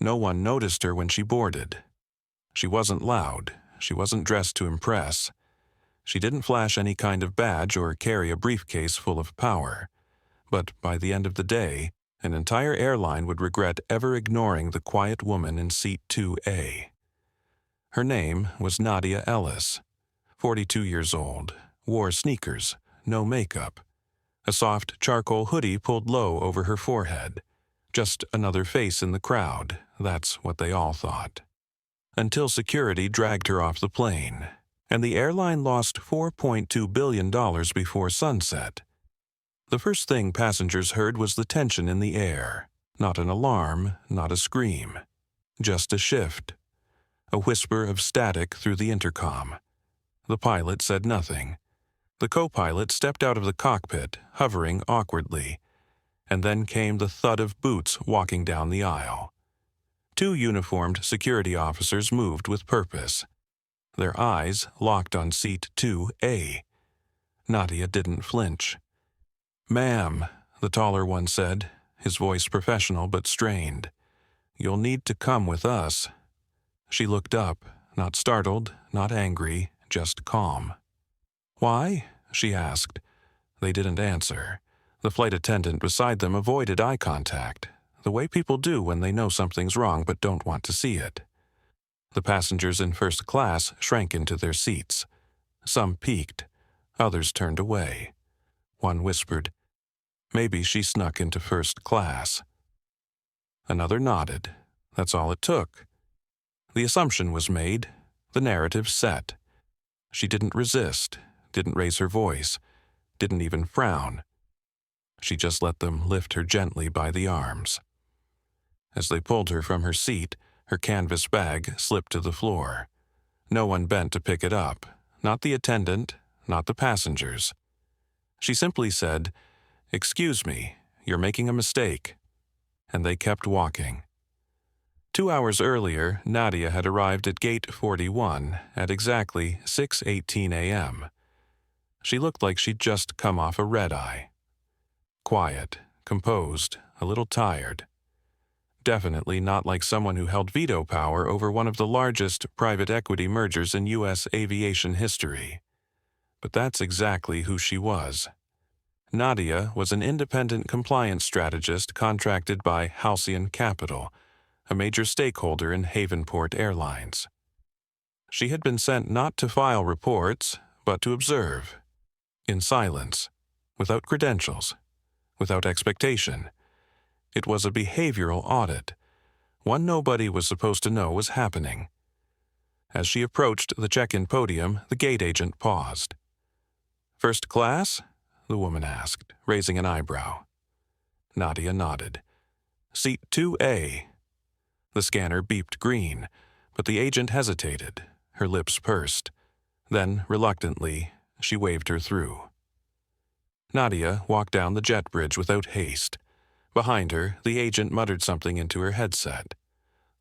No one noticed her when she boarded. She wasn't loud. She wasn't dressed to impress. She didn't flash any kind of badge or carry a briefcase full of power. But by the end of the day, an entire airline would regret ever ignoring the quiet woman in seat 2A. Her name was Nadia Ellis, 42 years old, wore sneakers, no makeup. A soft charcoal hoodie pulled low over her forehead. Just another face in the crowd, that's what they all thought. Until security dragged her off the plane, and the airline lost $4.2 billion before sunset. The first thing passengers heard was the tension in the air. Not an alarm, not a scream. Just a shift. A whisper of static through the intercom. The pilot said nothing. The co-pilot stepped out of the cockpit, hovering awkwardly. And then came the thud of boots walking down the aisle. 2 uniformed security officers moved with purpose. Their eyes locked on seat 2A. Nadia didn't flinch. "Ma'am," the taller one said, his voice professional but strained. "You'll need to come with us." She looked up, not startled, not angry, just calm. "Why?" she asked. They didn't answer. The flight attendant beside them avoided eye contact, the way people do when they know something's wrong but don't want to see it. The passengers in first class shrank into their seats. Some peeked. Others turned away. One whispered, "Maybe she snuck into first class." Another nodded. That's all it took. The assumption was made, the narrative set. She didn't resist, didn't raise her voice, didn't even frown. She just let them lift her gently by the arms. As they pulled her from her seat, her canvas bag slipped to the floor. No one bent to pick it up, not the attendant, not the passengers. She simply said, "Excuse me, you're making a mistake." And they kept walking. 2 hours earlier, Nadia had arrived at Gate 41 at exactly 6:18 a.m. She looked like she'd just come off a red-eye. Quiet, composed, a little tired. Definitely not like someone who held veto power over one of the largest private equity mergers in U.S. aviation history. But that's exactly who she was. Nadia was an independent compliance strategist contracted by Halcyon Capital, a major stakeholder in Havenport Airlines. She had been sent not to file reports, but to observe. In silence, without credentials, without expectation. It was a behavioral audit, one nobody was supposed to know was happening. As she approached the check-in podium, the gate agent paused. "First class?" the woman asked, raising an eyebrow. Nadia nodded. "Seat 2A." The scanner beeped green, but the agent hesitated, her lips pursed. Then, reluctantly, she waved her through. Nadia walked down the jet bridge without haste. Behind her, the agent muttered something into her headset.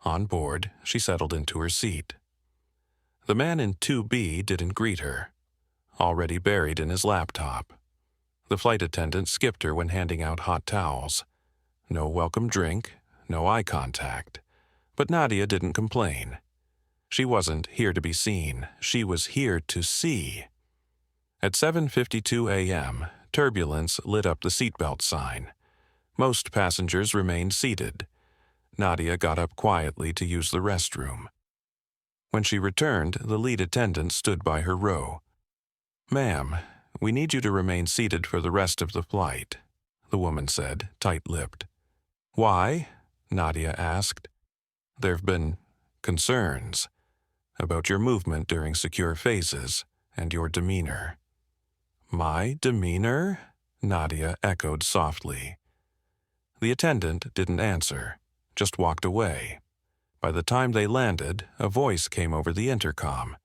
On board, she settled into her seat. The man in 2B didn't greet her, already buried in his laptop. The flight attendant skipped her when handing out hot towels. No welcome drink, no eye contact. But Nadia didn't complain. She wasn't here to be seen. She was here to see. At 7:52 a.m., turbulence lit up the seatbelt sign. Most passengers remained seated. Nadia got up quietly to use the restroom. When she returned, the lead attendant stood by her row. "Ma'am, we need you to remain seated for the rest of the flight," the woman said, tight-lipped. "Why?" Nadia asked. "There've been concerns about your movement during secure phases and your demeanor." "My demeanor?" Nadia echoed softly. The attendant didn't answer, just walked away. By the time they landed, a voice came over the intercom.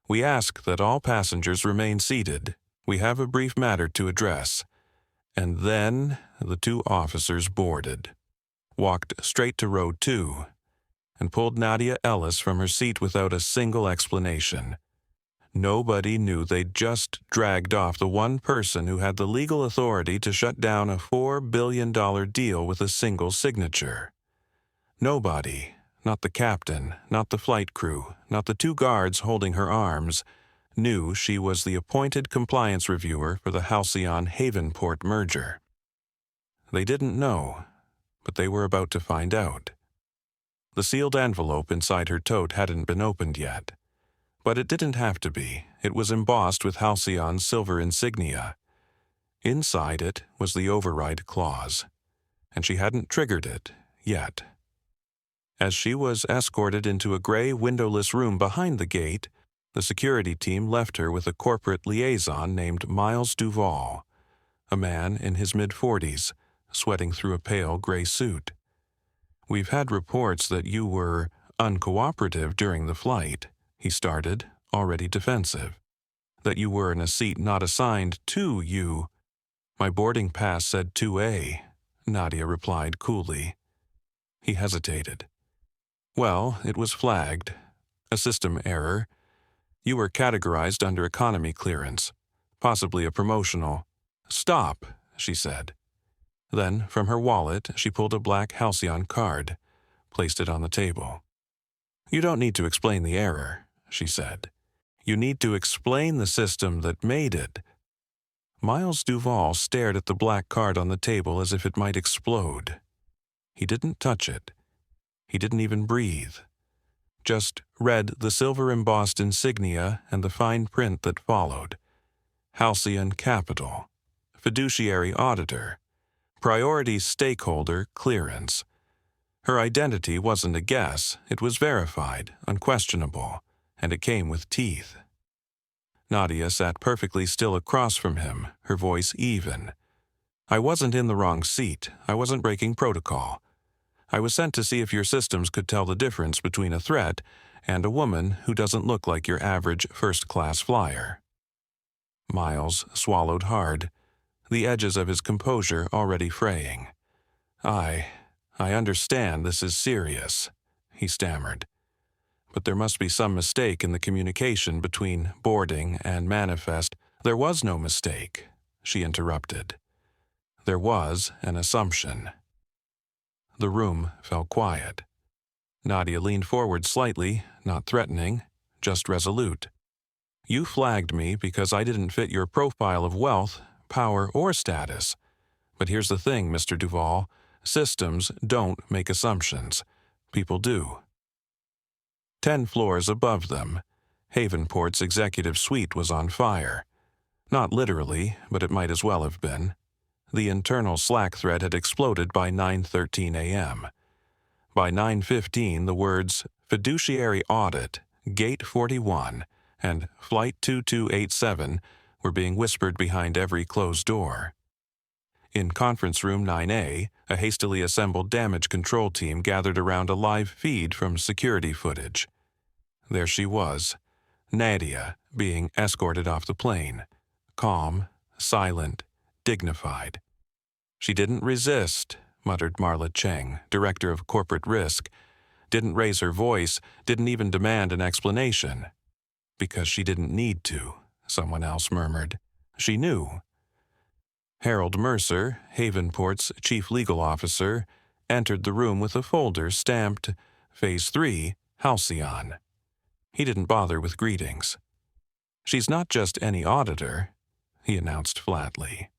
"We ask that all passengers remain seated. We have a brief matter to address." And then the 2 officers boarded, walked straight to row 2, and pulled Nadia Ellis from her seat without a single explanation. Nobody knew they'd just dragged off the one person who had the legal authority to shut down a $4 billion deal with a single signature. Nobody, not the captain, not the flight crew, not the 2 guards holding her arms, knew she was the appointed compliance reviewer for the Halcyon-Havenport merger. They didn't know, but they were about to find out. The sealed envelope inside her tote hadn't been opened yet. But it didn't have to be. It was embossed with Halcyon's silver insignia. Inside it was the override clause, and she hadn't triggered it yet. As she was escorted into a gray, windowless room behind the gate, the security team left her with a corporate liaison named Miles Duval, a man in his mid-40s, sweating through a pale gray suit. "We've had reports that you were uncooperative during the flight," he started, already defensive. "That you were in a seat not assigned to you." "My boarding pass said 2A, Nadia replied coolly. He hesitated. "Well, it was flagged. A system error. You were categorized under economy clearance, possibly a promotional." "Stop," she said. Then, from her wallet, she pulled a black Halcyon card, placed it on the table. "You don't need to explain the error," she said. "You need to explain the system that made it." Miles Duval stared at the black card on the table as if it might explode. He didn't touch it. He didn't even breathe. Just read the silver-embossed insignia and the fine print that followed. Halcyon Capital. Fiduciary Auditor. Priority Stakeholder Clearance. Her identity wasn't a guess. It was verified, unquestionable, and it came with teeth. Nadia sat perfectly still across from him, her voice even. "I wasn't in the wrong seat. I wasn't breaking protocol. I was sent to see if your systems could tell the difference between a threat and a woman who doesn't look like your average first-class flyer." Miles swallowed hard, the edges of his composure already fraying. I understand this is serious," he stammered. "But there must be some mistake in the communication between boarding and manifest." "There was no mistake," she interrupted. "There was an assumption." The room fell quiet. Nadia leaned forward slightly, not threatening, just resolute. "You flagged me because I didn't fit your profile of wealth, power, or status. But here's the thing, Mr. Duval. Systems don't make assumptions. People do." 10 floors above them, Havenport's executive suite was on fire. Not literally, but it might as well have been. The internal Slack thread had exploded by 9:13 a.m. By 9:15, the words "Fiduciary Audit, Gate 41, and Flight 2287 were being whispered behind every closed door. In Conference Room 9A, a hastily assembled damage control team gathered around a live feed from security footage. There she was, Nadia, being escorted off the plane. Calm, silent, dignified. "She didn't resist," muttered Marla Cheng, Director of Corporate Risk. "Didn't raise her voice, didn't even demand an explanation." "Because she didn't need to," someone else murmured. "She knew." Harold Mercer, Havenport's chief legal officer, entered the room with a folder stamped Phase 3, Halcyon. He didn't bother with greetings. "She's not just any auditor," he announced flatly.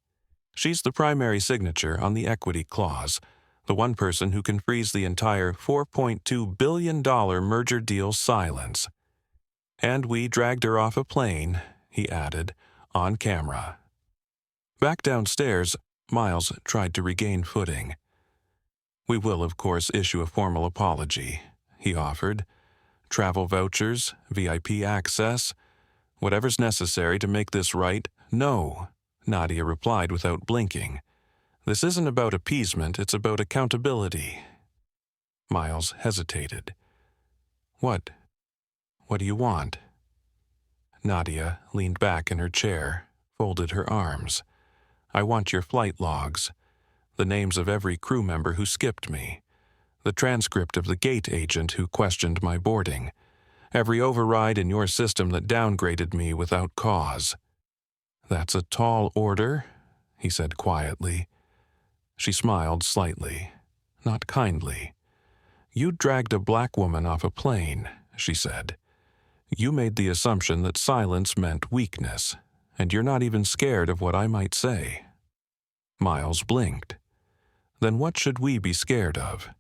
"She's the primary signature on the equity clause, the one person who can freeze the entire $4.2 billion merger deal silence. And we dragged her off a plane," he added, "on camera." Back downstairs, Miles tried to regain footing. "We will, of course, issue a formal apology," he offered. "Travel vouchers, VIP access, whatever's necessary to make this right." "No," Nadia replied without blinking. "This isn't about appeasement, it's about accountability." Miles hesitated. What do you want?" Nadia leaned back in her chair, folded her arms. "I want your flight logs, the names of every crew member who skipped me, the transcript of the gate agent who questioned my boarding, every override in your system that downgraded me without cause." "That's a tall order," he said quietly. She smiled slightly, not kindly. "You dragged a black woman off a plane," she said. "You made the assumption that silence meant weakness, and you're not even scared of what I might say." Miles blinked. "Then what should we be scared of?"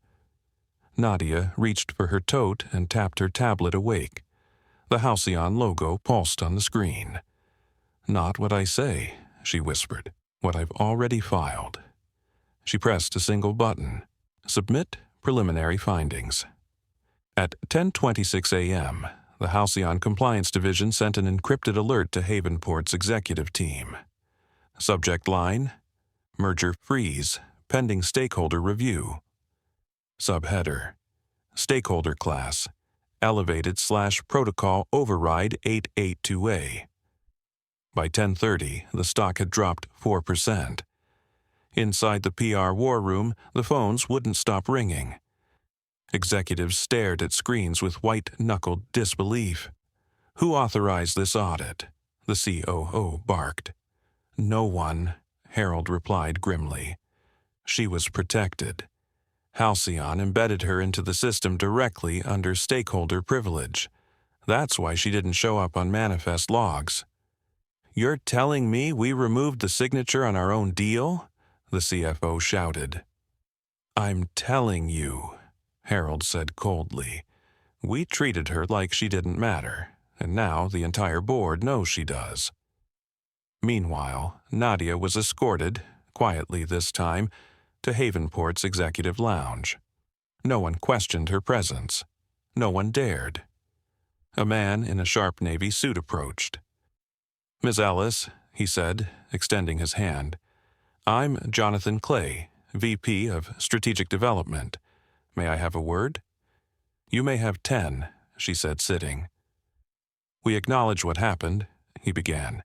Nadia reached for her tote and tapped her tablet awake. The Halcyon logo pulsed on the screen. "Not what I say," she whispered. "What I've already filed." She pressed a single button. "Submit preliminary findings." At 10:26 a.m., the Halcyon Compliance Division sent an encrypted alert to Havenport's executive team. Subject line: Merger freeze, pending stakeholder review. Subheader: Stakeholder class, Elevated/Protocol Override 882A. By 10:30, the stock had dropped 4%. Inside the PR war room, the phones wouldn't stop ringing. Executives stared at screens with white-knuckled disbelief. "Who authorized this audit?" the COO barked. "No one," Harold replied grimly. She was protected. Halcyon embedded her into the system directly under stakeholder privilege. That's why she didn't show up on manifest logs. "You're telling me we removed the signature on our own deal?" the CFO shouted. "I'm telling you," Harold said coldly. "We treated her like she didn't matter, and now the entire board knows she does." Meanwhile, Nadia was escorted, quietly this time, to Havenport's executive lounge. No one questioned her presence. No one dared. A man in a sharp navy suit approached. "Ms. Ellis," he said, extending his hand. "I'm Jonathan Clay, VP of Strategic Development. May I have a word?" "You may have 10, she said, sitting. "We acknowledge what happened," he began,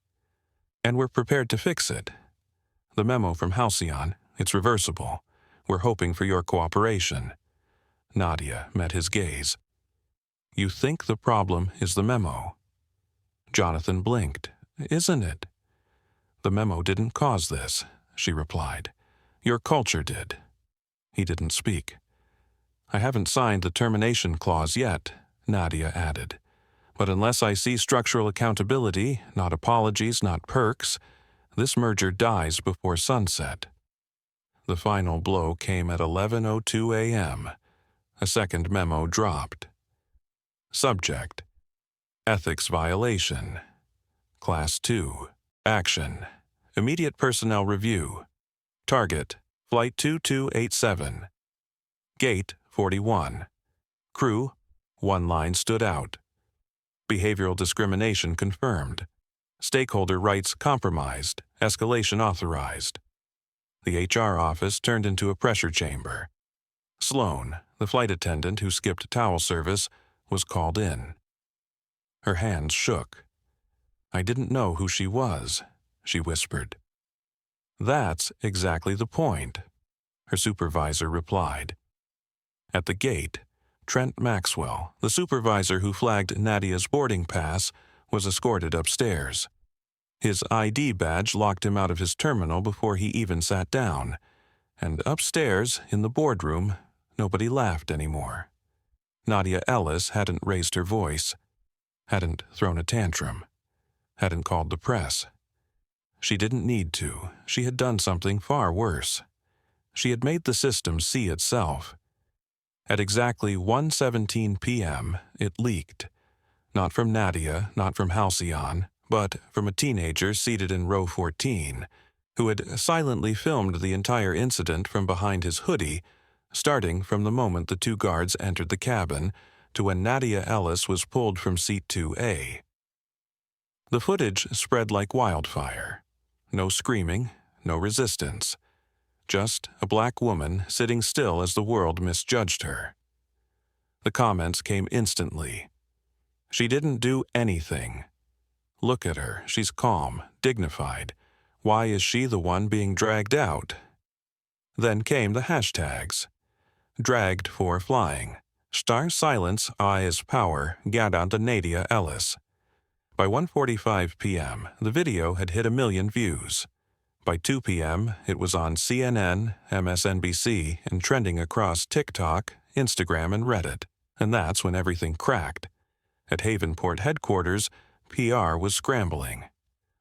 "and we're prepared to fix it. The memo from Halcyon, it's reversible. We're hoping for your cooperation." Nadia met his gaze. "You think the problem is the memo?" Jonathan blinked. "Isn't it?" "The memo didn't cause this," she replied. "Your culture did." He didn't speak. "I haven't signed the termination clause yet," Nadia added. "But unless I see structural accountability, not apologies, not perks, this merger dies before sunset." The final blow came at 11:02 a.m. A second memo dropped. Subject: Ethics violation. Class 2. Action: Immediate personnel review. Target: Flight 2287. Gate 41. Crew: one line stood out. Behavioral discrimination confirmed. Stakeholder rights compromised. Escalation authorized. The HR office turned into a pressure chamber. Sloan, the flight attendant who skipped towel service, was called in. Her hands shook. "I didn't know who she was," she whispered. "That's exactly the point," her supervisor replied. At the gate, Trent Maxwell, the supervisor who flagged Nadia's boarding pass, was escorted upstairs. His ID badge locked him out of his terminal before he even sat down, and upstairs, in the boardroom, nobody laughed anymore. Nadia Ellis hadn't raised her voice, hadn't thrown a tantrum, hadn't called the press. She didn't need to. She had done something far worse. She had made the system see itself. At exactly 1:17 p.m., it leaked. Not from Nadia, not from Halcyon, but from a teenager seated in row 14, who had silently filmed the entire incident from behind his hoodie, starting from the moment the two guards entered the cabin to when Nadia Ellis was pulled from seat 2A. The footage spread like wildfire. No screaming, no resistance. Just a black woman sitting still as the world misjudged her. The comments came instantly. "She didn't do anything. Look at her, she's calm, dignified. Why is she the one being dragged out?" Then came the hashtags. Dragged for flying. Star silence, I is power, Gadanta Nadia Ellis. By 1:45 p.m., the video had hit 1 million views. By 2 p.m., it was on CNN, MSNBC, and trending across TikTok, Instagram, and Reddit, and that's when everything cracked. At Havenport headquarters, PR was scrambling.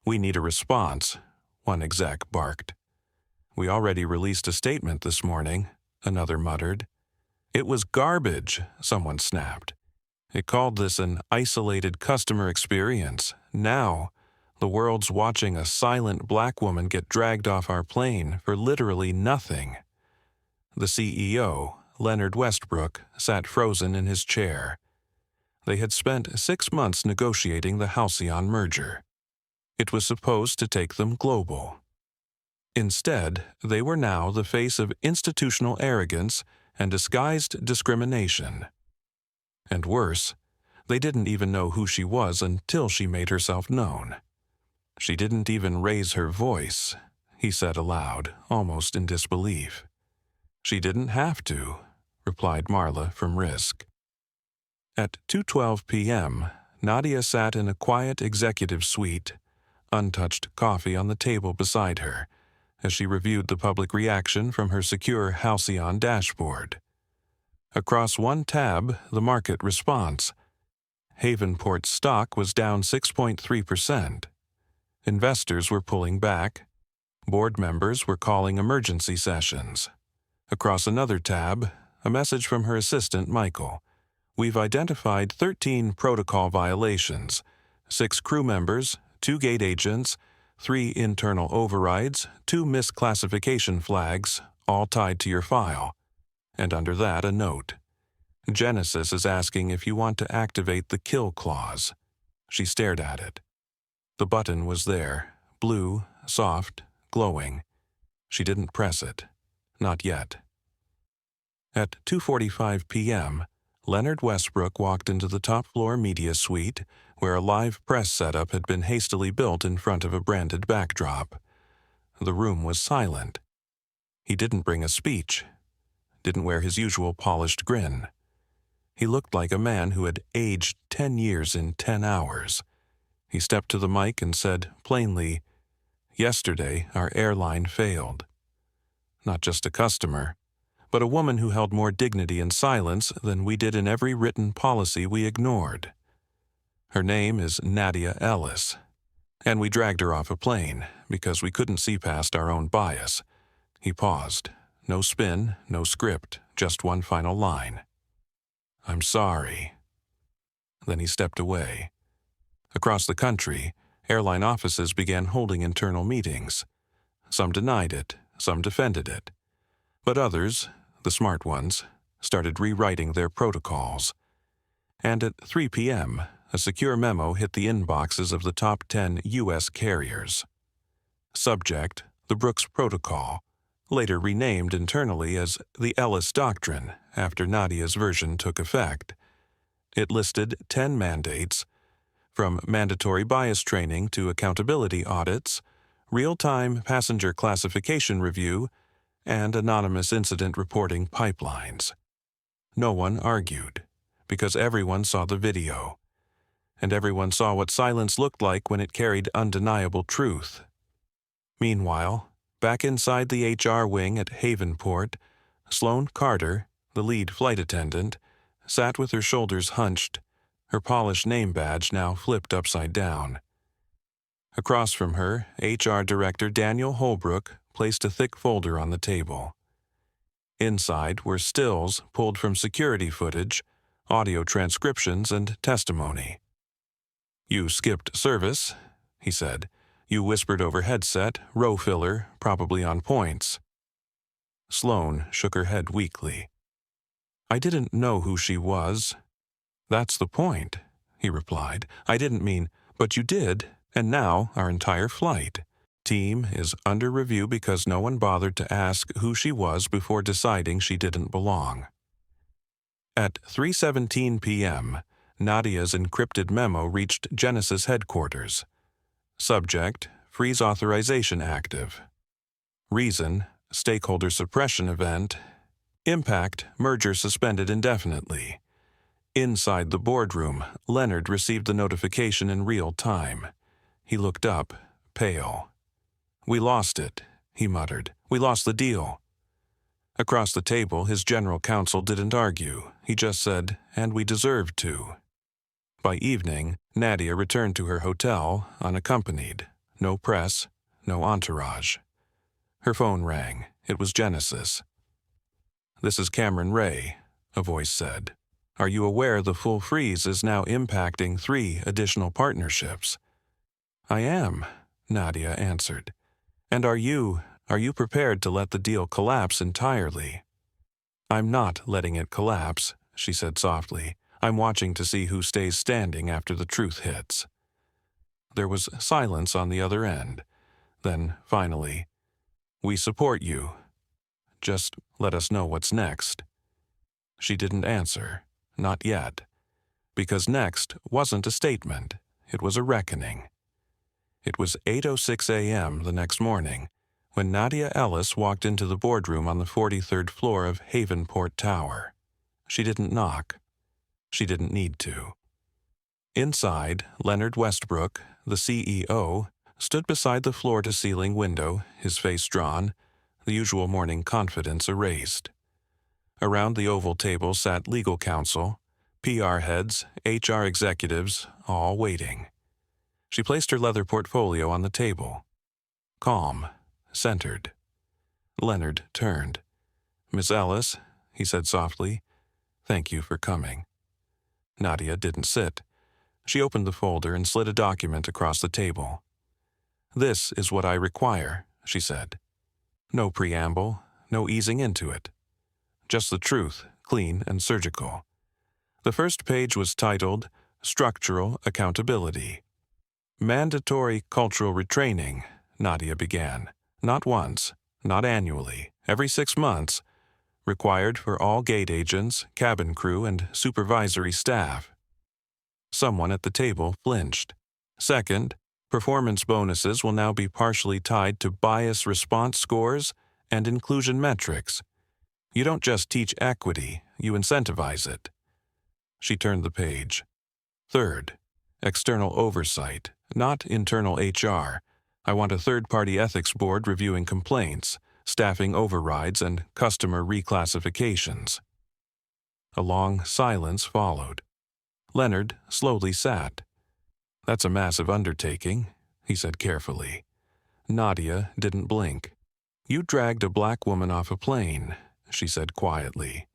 "We need a response," one exec barked. "We already released a statement this morning," another muttered. "It was garbage," someone snapped. "It called this an isolated customer experience. Now, the world's watching a silent black woman get dragged off our plane for literally nothing." The CEO, Leonard Westbrook, sat frozen in his chair. They had spent 6 months negotiating the Halcyon merger. It was supposed to take them global. Instead, they were now the face of institutional arrogance and disguised discrimination. And worse, they didn't even know who she was until she made herself known. "She didn't even raise her voice," he said aloud, almost in disbelief. "She didn't have to," replied Marla from Risk. At 2:12 p.m., Nadia sat in a quiet executive suite, untouched coffee on the table beside her, as she reviewed the public reaction from her secure Halcyon dashboard. Across one tab, the market response. Havenport stock was down 6.3%. Investors were pulling back. Board members were calling emergency sessions. Across another tab, a message from her assistant, Michael. "We've identified 13 protocol violations, 6 crew members, 2 gate agents, 3 internal overrides, 2 misclassification flags, all tied to your file." And under that, a note. "Genesis is asking if you want to activate the kill clause." She stared at it. The button was there, blue, soft, glowing. She didn't press it. Not yet. At 2:45 p.m., Leonard Westbrook walked into the top-floor media suite, where a live press setup had been hastily built in front of a branded backdrop. The room was silent. He didn't bring a speech. Didn't wear his usual polished grin. He looked like a man who had aged 10 years in 10 hours. He stepped to the mic and said, plainly, "Yesterday, our airline failed." Not just a customer, but a woman who held more dignity in silence than we did in every written policy we ignored. Her name is Nadia Ellis, and we dragged her off a plane because we couldn't see past our own bias. He paused. No spin, no script, just one final line. "I'm sorry." Then he stepped away. Across the country, airline offices began holding internal meetings. Some denied it, some defended it. But others, the smart ones, started rewriting their protocols. And at 3 p.m., a secure memo hit the inboxes of the top 10 U.S. carriers. Subject, the Brooks Protocol, later renamed internally as the Ellis Doctrine after Nadia's version took effect. It listed 10 mandates, from mandatory bias training to accountability audits, real-time passenger classification review, and anonymous incident reporting pipelines. No one argued, because everyone saw the video, and everyone saw what silence looked like when it carried undeniable truth. Meanwhile, back inside the HR wing at Havenport, Sloane Carter, the lead flight attendant, sat with her shoulders hunched, her polished name badge now flipped upside down. Across from her, HR Director Daniel Holbrook placed a thick folder on the table. Inside were stills pulled from security footage, audio transcriptions, and testimony. "You skipped service," he said. "You whispered over headset, row filler, probably on points." Sloane shook her head weakly. "I didn't know who she was." "That's the point," he replied. "I didn't mean, but you did, and now our entire flight team is under review because no one bothered to ask who she was before deciding she didn't belong." At 3:17 p.m., Nadia's encrypted memo reached Genesis headquarters. Subject, freeze authorization active. Reason, stakeholder suppression event. Impact, merger suspended indefinitely. Inside the boardroom, Leonard received the notification in real time. He looked up, pale. "We lost it," he muttered. "We lost the deal." Across the table, his general counsel didn't argue. He just said, "And we deserved to." By evening, Nadia returned to her hotel, unaccompanied. No press, no entourage. Her phone rang. It was Genesis. "This is Cameron Ray," a voice said. "Are you aware the full freeze is now impacting 3 additional partnerships?" "I am," Nadia answered. "And are you prepared to let the deal collapse entirely?" "I'm not letting it collapse," she said softly. "I'm watching to see who stays standing after the truth hits." There was silence on the other end. Then, finally, "We support you. Just let us know what's next." She didn't answer. Not yet. Because next wasn't a statement. It was a reckoning. It was 8:06 a.m. the next morning when Nadia Ellis walked into the boardroom on the 43rd floor of Havenport Tower. She didn't knock. She didn't need to. Inside, Leonard Westbrook, the CEO, stood beside the floor-to-ceiling window, his face drawn, the usual morning confidence erased. Around the oval table sat legal counsel, PR heads, HR executives, all waiting. She placed her leather portfolio on the table. Calm, centered. Leonard turned. "Miss Ellis," he said softly, "thank you for coming." Nadia didn't sit. She opened the folder and slid a document across the table. "This is what I require," she said. No preamble, no easing into it. Just the truth, clean and surgical. The first page was titled, "Structural Accountability." "Mandatory cultural retraining," Nadia began. "Not once, not annually, every 6 months. Required for all gate agents, cabin crew, and supervisory staff." Someone at the table flinched. "Second, performance bonuses will now be partially tied to bias response scores and inclusion metrics. You don't just teach equity, you incentivize it." She turned the page. "Third, external oversight, not internal HR. I want a third-party ethics board reviewing complaints, staffing overrides, and customer reclassifications." A long silence followed. Leonard slowly sat. "That's a massive undertaking," he said carefully. Nadia didn't blink. "You dragged a black woman off a plane," she said quietly.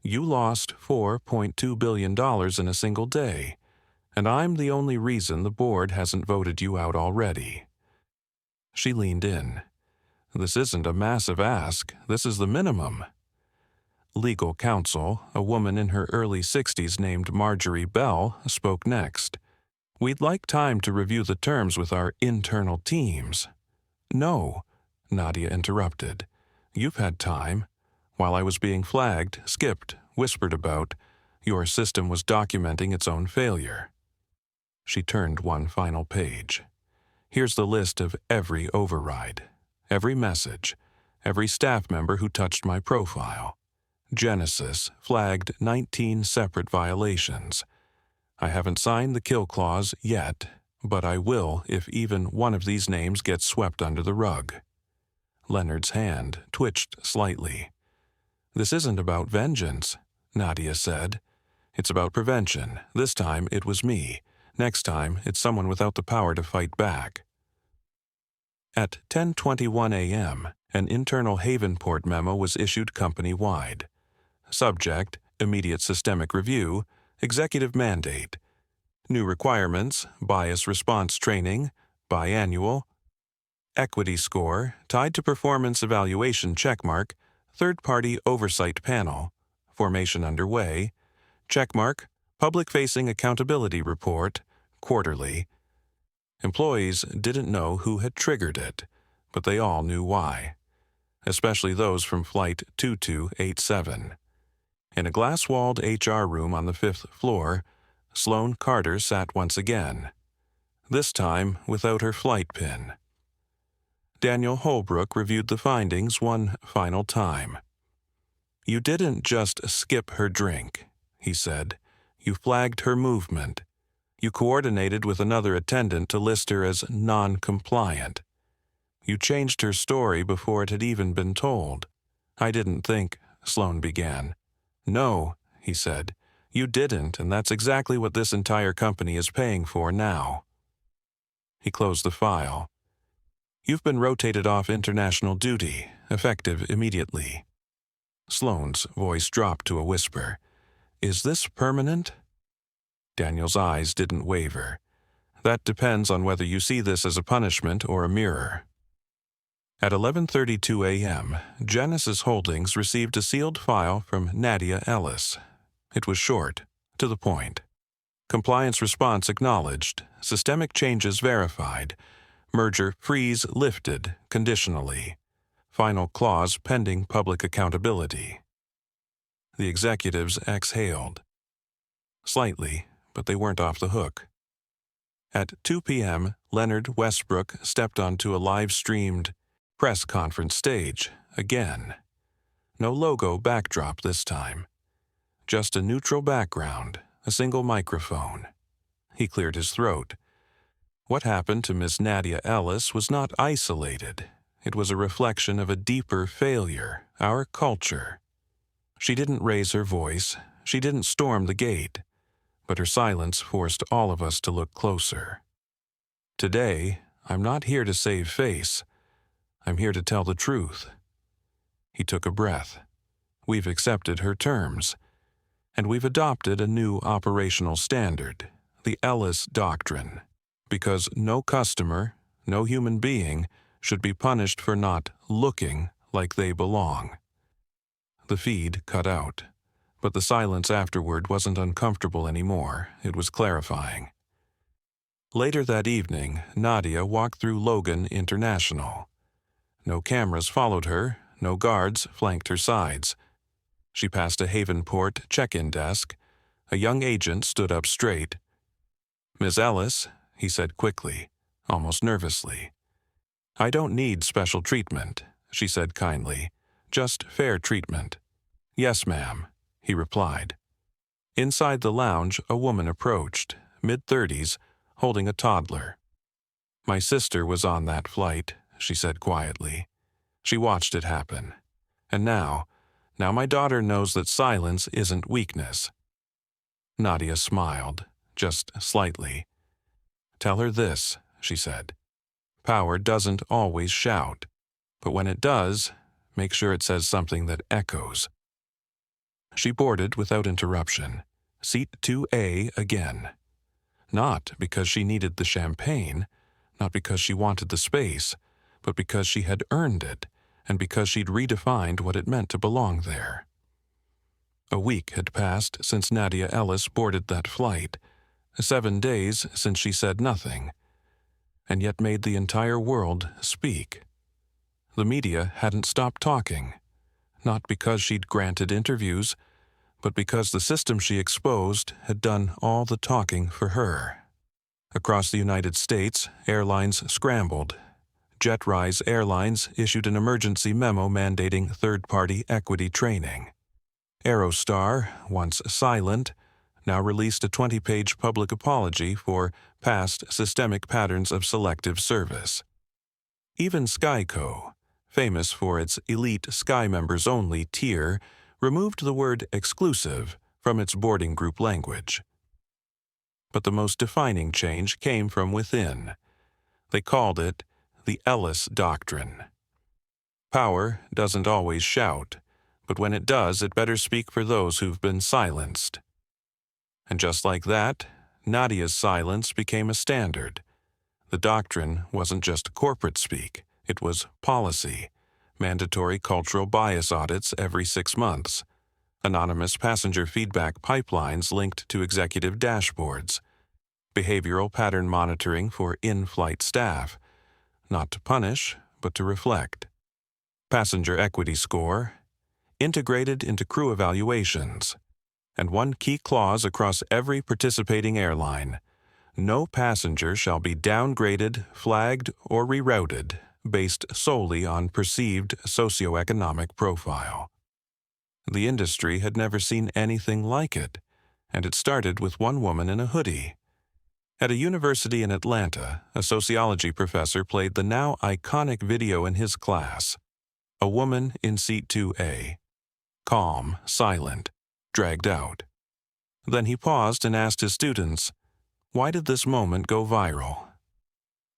"You lost $4.2 billion in a single day, and I'm the only reason the board hasn't voted you out already." She leaned in. "This isn't a massive ask. This is the minimum." Legal counsel, a woman in her early 60s named Marjorie Bell, spoke next. "We'd like time to review the terms with our internal teams." "No," Nadia interrupted. "You've had time. While I was being flagged, skipped, whispered about, your system was documenting its own failure." She turned one final page. "Here's the list of every override, every message, every staff member who touched my profile. Genesis flagged 19 separate violations. I haven't signed the kill clause yet, but I will if even one of these names gets swept under the rug." Leonard's hand twitched slightly. "This isn't about vengeance," Nadia said. "It's about prevention. This time it was me. Next time it's someone without the power to fight back." At 10:21 a.m., an internal Havenport memo was issued company-wide. Subject, immediate systemic review, executive mandate. New requirements, bias response training, biannual. Equity score, tied to performance evaluation checkmark, third-party oversight panel. Formation underway. Checkmark, public-facing accountability report, quarterly. Employees didn't know who had triggered it, but they all knew why. Especially those from Flight 2287. In a glass-walled HR room on the 5th floor, Sloane Carter sat once again, this time without her flight pin. Daniel Holbrook reviewed the findings one final time. "You didn't just skip her drink," he said. "You flagged her movement. You coordinated with another attendant to list her as non-compliant. You changed her story before it had even been told. "I didn't think," Sloan began. "No," he said. "You didn't, and that's exactly what this entire company is paying for now." He closed the file. "You've been rotated off international duty, effective immediately." Sloan's voice dropped to a whisper. "Is this permanent?" Daniel's eyes didn't waver. "That depends on whether you see this as a punishment or a mirror." At 11:32 a.m., Genesis Holdings received a sealed file from Nadia Ellis. It was short, to the point. Compliance response acknowledged, systemic changes verified, merger freeze lifted conditionally, final clause pending public accountability. The executives exhaled. Slightly, but they weren't off the hook. At 2 p.m., Leonard Westbrook stepped onto a live-streamed press conference stage again. No logo backdrop this time. Just a neutral background, a single microphone. He cleared his throat. What happened to Miss Nadia Ellis was not isolated. It was a reflection of a deeper failure, our culture. She didn't raise her voice. She didn't storm the gate. But her silence forced all of us to look closer. Today, I'm not here to save face. I'm here to tell the truth. He took a breath. We've accepted her terms. And we've adopted a new operational standard, the Ellis Doctrine, because no customer, no human being, should be punished for not looking like they belong. The feed cut out, but the silence afterward wasn't uncomfortable anymore. It was clarifying. Later that evening, Nadia walked through Logan International. No cameras followed her, no guards flanked her sides. She passed a Havenport check-in desk. A young agent stood up straight. "Miss Ellis," he said quickly, almost nervously. "I don't need special treatment," she said kindly. "Just fair treatment." "Yes, ma'am," he replied. Inside the lounge, a woman approached, mid-30s, holding a toddler. "My sister was on that flight," she said quietly. "She watched it happen. And now my daughter knows that silence isn't weakness." Nadia smiled, just slightly. "Tell her this," she said. "Power doesn't always shout, but when it does, make sure it says something that echoes." She boarded without interruption, seat 2A again. Not because she needed the champagne, not because she wanted the space, but because she had earned it, and because she'd redefined what it meant to belong there. A week had passed since Nadia Ellis boarded that flight, 7 days since she said nothing, and yet made the entire world speak. The media hadn't stopped talking, not because she'd granted interviews, but because the system she exposed had done all the talking for her. Across the United States, airlines scrambled. JetRise Airlines issued an emergency memo mandating third-party equity training. Aerostar, once silent, now released a 20-page public apology for past systemic patterns of selective service. Even Skyco, famous for its elite Sky members only tier, removed the word exclusive from its boarding group language. But the most defining change came from within. They called it the Ellis Doctrine. Power doesn't always shout, but when it does, it better speak for those who've been silenced. And just like that, Nadia's silence became a standard. The doctrine wasn't just corporate speak, it was policy, mandatory cultural bias audits every 6 months, anonymous passenger feedback pipelines linked to executive dashboards, behavioral pattern monitoring for in-flight staff, not to punish, but to reflect. Passenger equity score, integrated into crew evaluations, and one key clause across every participating airline: no passenger shall be downgraded, flagged, or rerouted based solely on perceived socioeconomic profile. The industry had never seen anything like it, and it started with one woman in a hoodie. At a university in Atlanta, a sociology professor played the now iconic video in his class. A woman in seat 2A. Calm, silent, dragged out. Then he paused and asked his students, "Why did this moment go viral?"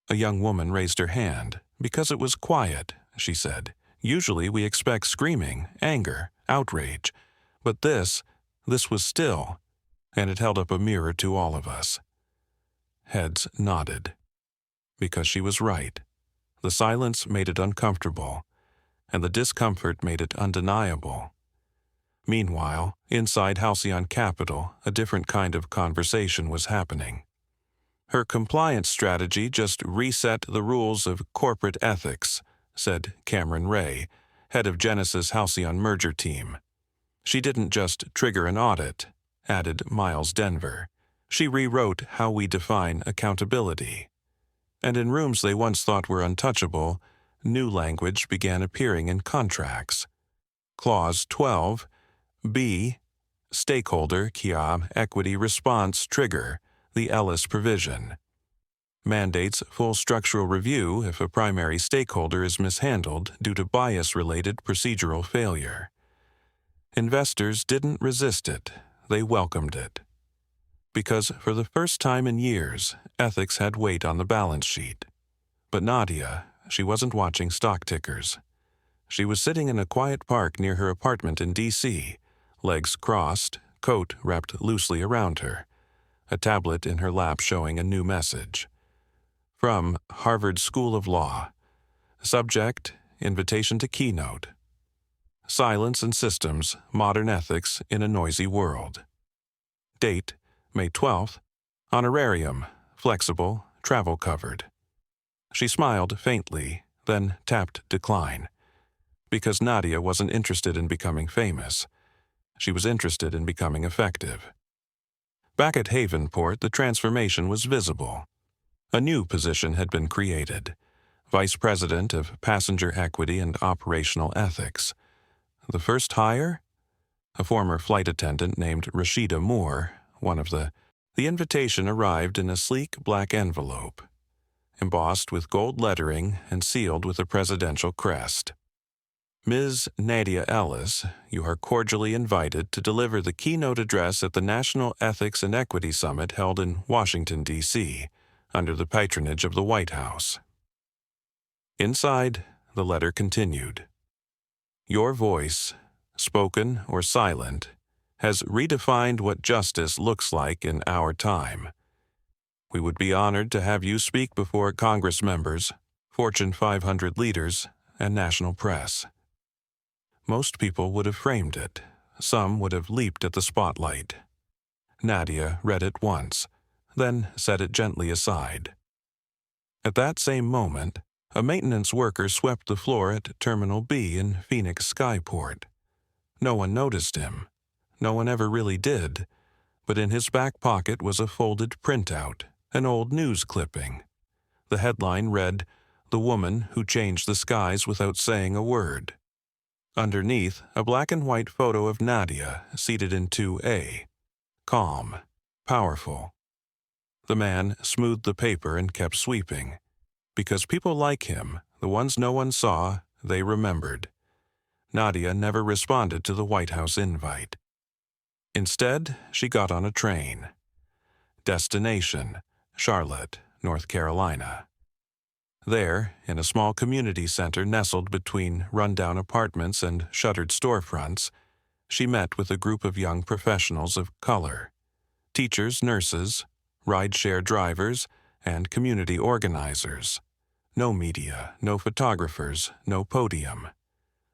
A young woman raised her hand. "Because it was quiet," she said. "Usually we expect screaming, anger, outrage. But this was still," and it held up a mirror to all of us. Heads nodded. Because she was right. The silence made it uncomfortable, and the discomfort made it undeniable. Meanwhile, inside Halcyon Capital, a different kind of conversation was happening. "Her compliance strategy just reset the rules of corporate ethics," said Cameron Ray, head of Genesis Halcyon merger team. "She didn't just trigger an audit," added Miles Denver. "She rewrote how we define accountability." And in rooms they once thought were untouchable, new language began appearing in contracts. Clause 12, B, Stakeholder Kia Equity Response Trigger, the Ellis provision. Mandates full structural review if a primary stakeholder is mishandled due to bias-related procedural failure. Investors didn't resist it, they welcomed it. Because for the first time in years, ethics had weight on the balance sheet. But Nadia, she wasn't watching stock tickers. She was sitting in a quiet park near her apartment in D.C., legs crossed, coat wrapped loosely around her, a tablet in her lap showing a new message. From Harvard School of Law. Subject, Invitation to Keynote. Silence and Systems, Modern Ethics in a Noisy World. Date, May 12th. Honorarium, flexible, travel covered. She smiled faintly, then tapped decline. Because Nadia wasn't interested in becoming famous. She was interested in becoming effective. Back at Havenport, the transformation was visible. A new position had been created, Vice President of Passenger Equity and Operational Ethics. The first hire? A former flight attendant named Rashida Moore, one of the invitation arrived in a sleek black envelope, embossed with gold lettering and sealed with a presidential crest. "Ms. Nadia Ellis, you are cordially invited to deliver the keynote address at the National Ethics and Equity Summit held in Washington, D.C., under the patronage of the White House." Inside, the letter continued. "Your voice, spoken or silent, has redefined what justice looks like in our time. We would be honored to have you speak before Congress members, Fortune 500 leaders, and national press." Most people would have framed it. Some would have leaped at the spotlight. Nadia read it once, then set it gently aside. At that same moment, a maintenance worker swept the floor at Terminal B in Phoenix Skyport. No one noticed him. No one ever really did. But in his back pocket was a folded printout, an old news clipping. The headline read, "The Woman Who Changed the Skies Without Saying a Word." Underneath, a black and white photo of Nadia seated in 2A. Calm, powerful. The man smoothed the paper and kept sweeping. Because people like him, the ones no one saw, they remembered. Nadia never responded to the White House invite. Instead, she got on a train. Destination, Charlotte, North Carolina. There, in a small community center nestled between rundown apartments and shuttered storefronts, she met with a group of young professionals of color. Teachers, nurses, ride-share drivers, and community organizers. No media, no photographers, no podium.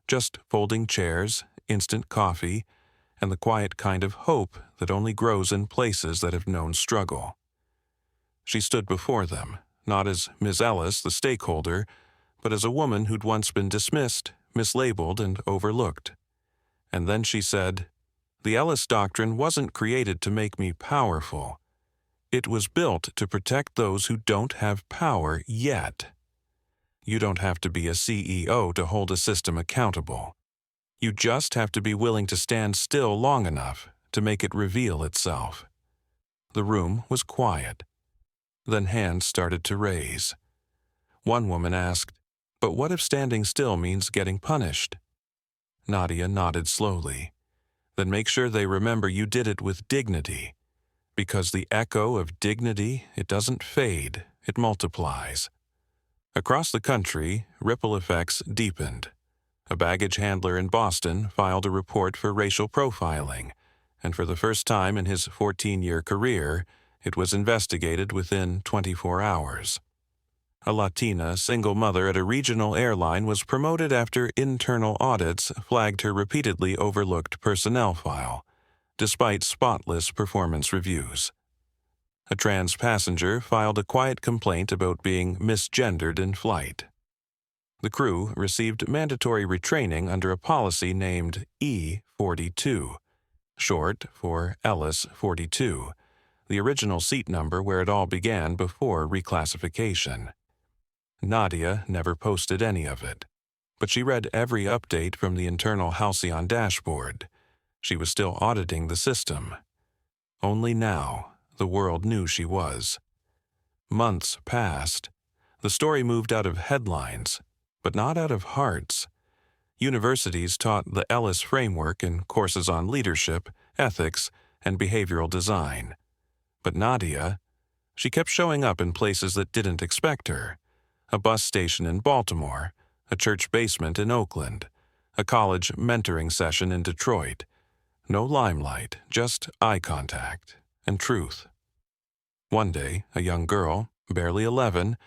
Just folding chairs, instant coffee, and the quiet kind of hope that only grows in places that have known struggle. She stood before them, not as Ms. Ellis, the stakeholder, but as a woman who'd once been dismissed, mislabeled, and overlooked. And then she said, "The Ellis Doctrine wasn't created to make me powerful. It was built to protect those who don't have power yet. You don't have to be a CEO to hold a system accountable. You just have to be willing to stand still long enough to make it reveal itself." The room was quiet. Then hands started to raise. One woman asked, But what if standing still means getting punished? Nadia nodded slowly. Then make sure they remember you did it with dignity. Because the echo of dignity, it doesn't fade, it multiplies. Across the country, ripple effects deepened. A baggage handler in Boston filed a report for racial profiling, and for the first time in his 14-year career, it was investigated within 24 hours. A Latina single mother at a regional airline was promoted after internal audits flagged her repeatedly overlooked personnel file, despite spotless performance reviews. A trans passenger filed a quiet complaint about being misgendered in flight. The crew received mandatory retraining under a policy named E42, short for Ellis 42, the original seat number where it all began before reclassification. Nadia never posted any of it, but she read every update from the internal Halcyon dashboard. She was still auditing the system. Only now, the world knew she was. Months passed. The story moved out of headlines, but not out of hearts. Universities taught the Ellis framework in courses on leadership, ethics, and behavioral design. But Nadia, she kept showing up in places that didn't expect her. A bus station in Baltimore, a church basement in Oakland, a college mentoring session in Detroit. No limelight, just eye contact and truth. One day, a young girl, barely 11,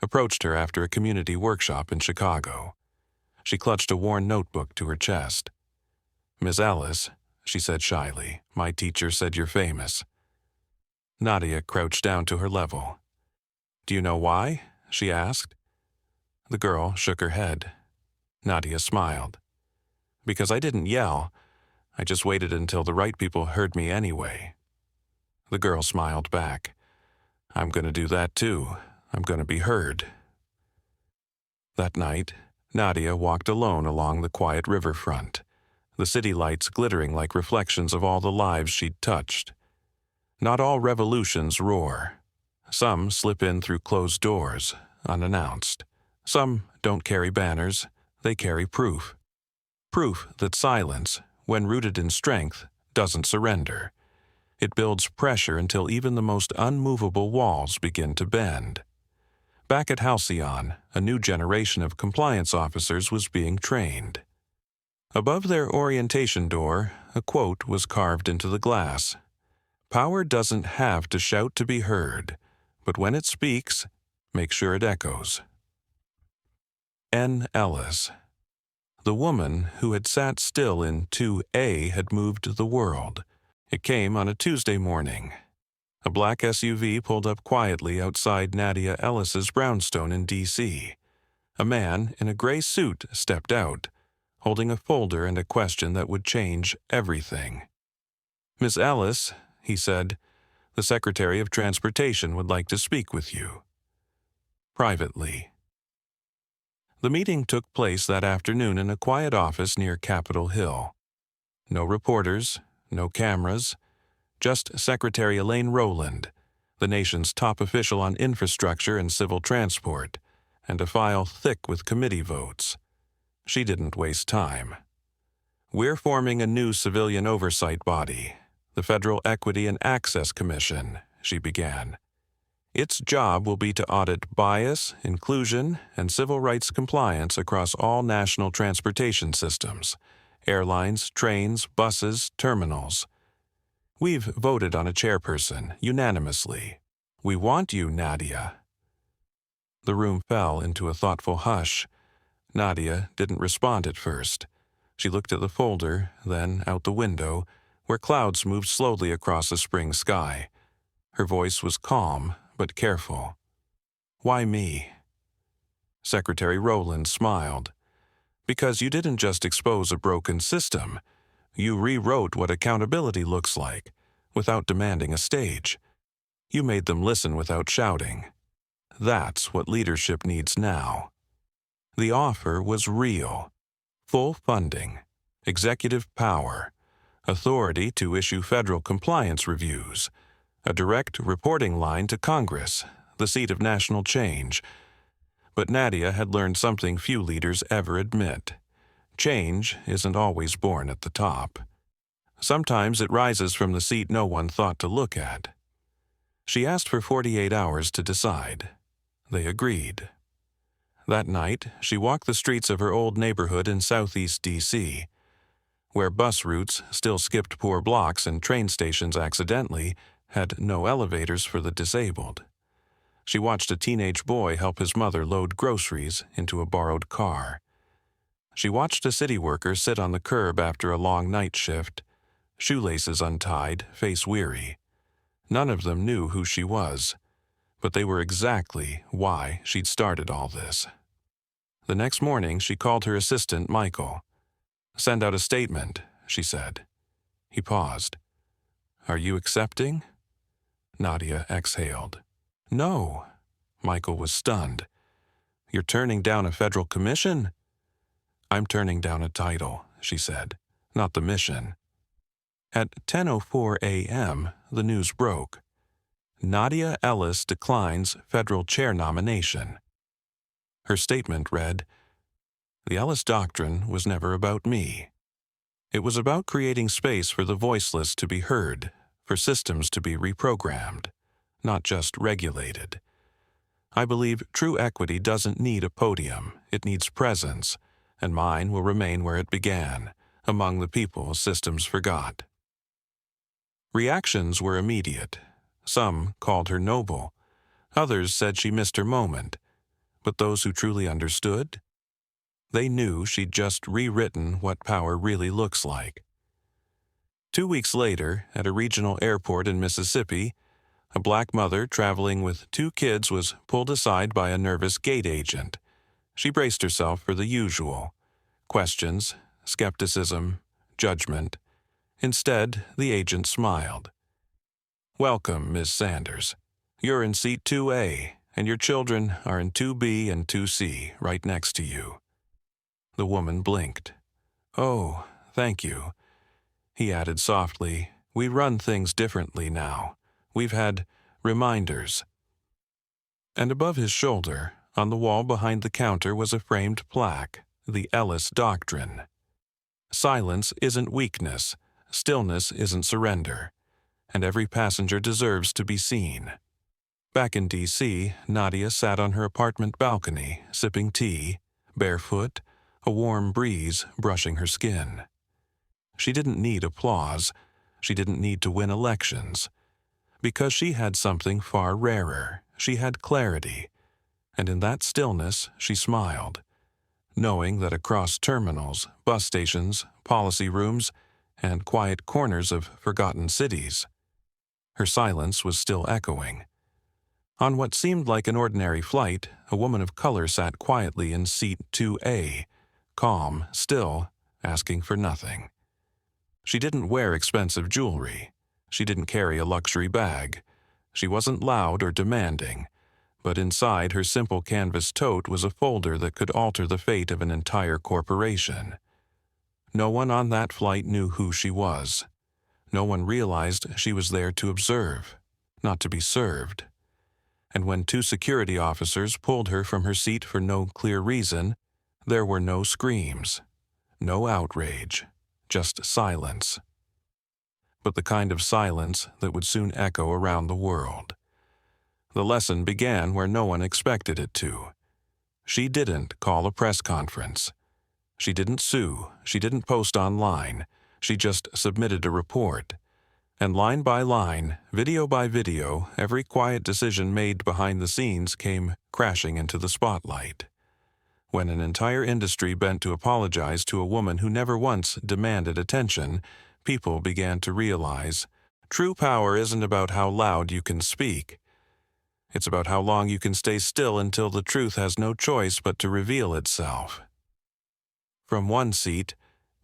approached her after a community workshop in Chicago. She clutched a worn notebook to her chest. "Miss Ellis," she said shyly, "my teacher said you're famous." Nadia crouched down to her level. "Do you know why?" she asked. The girl shook her head. Nadia smiled. "Because I didn't yell. I just waited until the right people heard me anyway." The girl smiled back. "I'm going to do that too. I'm going to be heard." That night, Nadia walked alone along the quiet riverfront, the city lights glittering like reflections of all the lives she'd touched. Not all revolutions roar. Some slip in through closed doors, unannounced. Some don't carry banners, they carry proof. Proof that silence, when rooted in strength, doesn't surrender. It builds pressure until even the most unmovable walls begin to bend. Back at Halcyon, a new generation of compliance officers was being trained. Above their orientation door, a quote was carved into the glass. "Power doesn't have to shout to be heard, but when it speaks, make sure it echoes." N. Ellis. The woman who had sat still in 2A had moved the world. It came on a Tuesday morning. A black SUV pulled up quietly outside Nadia Ellis's brownstone in D.C. A man in a gray suit stepped out, holding a folder and a question that would change everything. "Miss Ellis," he said, "the Secretary of Transportation would like to speak with you." Privately. The meeting took place that afternoon in a quiet office near Capitol Hill. No reporters, no cameras, just Secretary Elaine Rowland, the nation's top official on infrastructure and civil transport, and a file thick with committee votes. She didn't waste time. "We're forming a new civilian oversight body, the Federal Equity and Access Commission," she began. "Its job will be to audit bias, inclusion, and civil rights compliance across all national transportation systems, airlines, trains, buses, terminals. We've voted on a chairperson, unanimously. We want you, Nadia." The room fell into a thoughtful hush. Nadia didn't respond at first. She looked at the folder, then out the window, where clouds moved slowly across the spring sky. Her voice was calm, but careful. "Why me?" Secretary Rowland smiled. "Because you didn't just expose a broken system. You rewrote what accountability looks like, without demanding a stage. You made them listen without shouting. That's what leadership needs now." The offer was real. Full funding, executive power, authority to issue federal compliance reviews, a direct reporting line to Congress, the seat of national change. But Nadia had learned something few leaders ever admit. Change isn't always born at the top. Sometimes it rises from the seat no one thought to look at. She asked for 48 hours to decide. They agreed. That night, she walked the streets of her old neighborhood in southeast D.C., where bus routes still skipped poor blocks and train stations accidentally had no elevators for the disabled. She watched a teenage boy help his mother load groceries into a borrowed car. She watched a city worker sit on the curb after a long night shift, shoelaces untied, face weary. None of them knew who she was, but they were exactly why she'd started all this. The next morning, she called her assistant, Michael. "Send out a statement," she said. He paused. "Are you accepting?" Nadia exhaled. "No." Michael was stunned. "You're turning down a federal commission?" "I'm turning down a title," she said, "not the mission." At 10:04 a.m., the news broke. Nadia Ellis declines federal chair nomination. Her statement read, "The Ellis Doctrine was never about me. It was about creating space for the voiceless to be heard, for systems to be reprogrammed, not just regulated. I believe true equity doesn't need a podium, it needs presence, and mine will remain where it began, among the people systems forgot." Reactions were immediate. Some called her noble. Others said she missed her moment. But those who truly understood? They knew she'd just rewritten what power really looks like. 2 weeks later, at a regional airport in Mississippi, a black mother traveling with 2 kids was pulled aside by a nervous gate agent. She braced herself for the usual: questions, skepticism, judgment. Instead, the agent smiled. "Welcome, Miss Sanders. You're in seat 2A, and your children are in 2B and 2C, right next to you." The woman blinked. "Oh, thank you." He added softly, "We run things differently now. We've had reminders." And above his shoulder, on the wall behind the counter, was a framed plaque, "The Ellis Doctrine." Silence isn't weakness, stillness isn't surrender, and every passenger deserves to be seen. Back in D.C., Nadia sat on her apartment balcony, sipping tea, barefoot, a warm breeze brushing her skin. She didn't need applause. She didn't need to win elections. Because she had something far rarer. She had clarity. And in that stillness, she smiled, knowing that across terminals, bus stations, policy rooms, and quiet corners of forgotten cities, her silence was still echoing. On what seemed like an ordinary flight, a woman of color sat quietly in seat 2A, calm, still, asking for nothing. She didn't wear expensive jewelry. She didn't carry a luxury bag. She wasn't loud or demanding, but inside her simple canvas tote was a folder that could alter the fate of an entire corporation. No one on that flight knew who she was. No one realized she was there to observe, not to be served. And when 2 security officers pulled her from her seat for no clear reason, there were no screams, no outrage, just silence. But the kind of silence that would soon echo around the world. The lesson began where no one expected it to. She didn't call a press conference. She didn't sue. She didn't post online. She just submitted a report. And line by line, video by video, every quiet decision made behind the scenes came crashing into the spotlight. When an entire industry bent to apologize to a woman who never once demanded attention, people began to realize true power isn't about how loud you can speak. It's about how long you can stay still until the truth has no choice but to reveal itself. From one seat,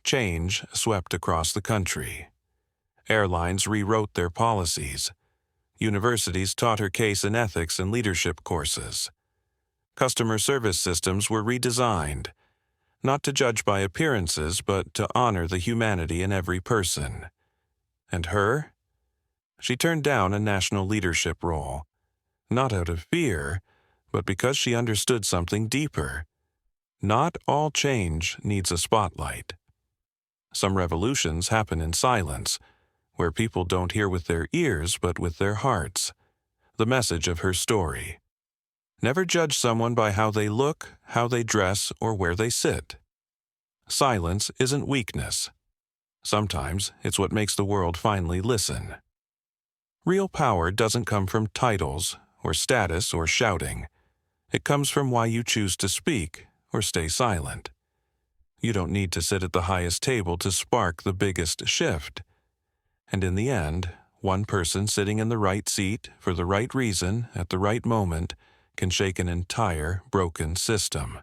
change swept across the country. Airlines rewrote their policies. Universities taught her case in ethics and leadership courses. Customer service systems were redesigned, not to judge by appearances, but to honor the humanity in every person. And her? She turned down a national leadership role, not out of fear, but because she understood something deeper. Not all change needs a spotlight. Some revolutions happen in silence, where people don't hear with their ears but with their hearts. The message of her story. Never judge someone by how they look, how they dress, or where they sit. Silence isn't weakness. Sometimes it's what makes the world finally listen. Real power doesn't come from titles, or status, or shouting. It comes from why you choose to speak or stay silent. You don't need to sit at the highest table to spark the biggest shift. And in the end, one person sitting in the right seat for the right reason at the right moment can shake an entire broken system.